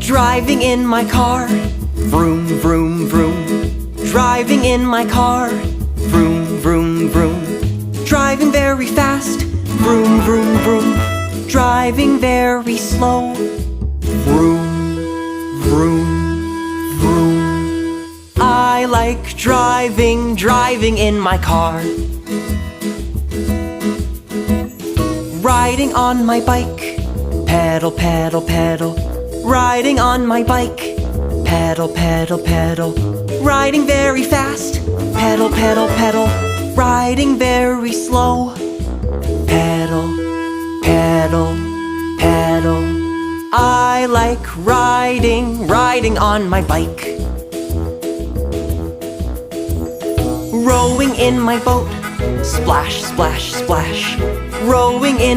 Driving in my car, vroom, vroom, vroom. Driving in my car, vroom, vroom, vroom. Driving very fast, vroom, vroom, vroom. Driving very slow, vroom, vroom, vroom. I like driving in my car. Riding on my bike, pedal, pedal, pedal. Riding on my bike, pedal, pedal, pedal. Riding very fast, pedal, pedal, pedal. Riding very slow, pedal, pedal, pedal. I like riding on my bike. Rowing in my boat, splash, splash, splash. Rowing in